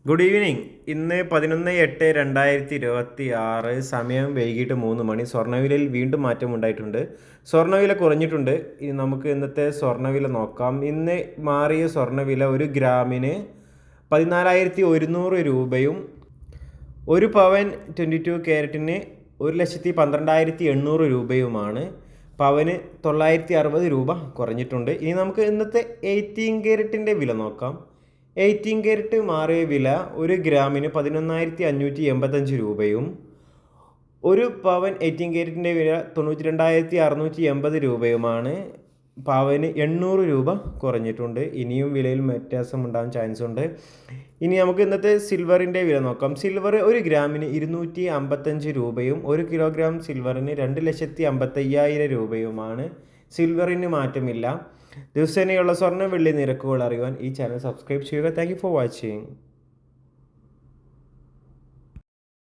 Good evening. ഇന്ന് 11/8/2026, സമയം വൈകിട്ട് 3 മണി. സ്വർണ്ണവിലയിൽ വീണ്ടും മാറ്റം ഉണ്ടായിട്ടുണ്ട്. സ്വർണ്ണവില കുറഞ്ഞിട്ടുണ്ട്. ഇനി നമുക്ക് ഇന്നത്തെ സ്വർണ്ണവില നോക്കാം. ഇന്ന് മാറിയ സ്വർണ്ണവില ഒരു ഗ്രാമിന് 14,100 രൂപയും ഒരു പവൻ 22 ക്യാരറ്റിന് 1,12,800 രൂപയുമാണ്. പവന് 960 രൂപ കുറഞ്ഞിട്ടുണ്ട്. ഇനി നമുക്ക് ഇന്നത്തെ 18 ക്യാരറ്റിൻ്റെ വില നോക്കാം. 18 ക്യാരറ്റ് മാറിയ വില ഒരു ഗ്രാമിന് 11,585 രൂപയും ഒരു പവൻ 18 ക്യാരറ്റിൻ്റെ വില 92,680 രൂപയുമാണ്. പവന് 800 രൂപ കുറഞ്ഞിട്ടുണ്ട്. ഇനിയും വിലയിൽ വ്യത്യാസം ഉണ്ടാകാൻ ചാൻസ് ഉണ്ട്. ഇനി നമുക്ക് ഇന്നത്തെ സിൽവറിൻ്റെ വില നോക്കാം. സിൽവർ ഒരു ഗ്രാമിന് 255 രൂപയും ഒരു കിലോഗ്രാം സിൽവറിന് 2,55,000 രൂപയുമാണ്. സിൽവറിന് മാറ്റമില്ല. ദിവസേനയുള്ള സ്വർണ്ണ വെള്ളി നിരക്കുകൾ അറിയുവാൻ ഈ ചാനൽ സബ്സ്ക്രൈബ് ചെയ്യുക. Thank you for watching.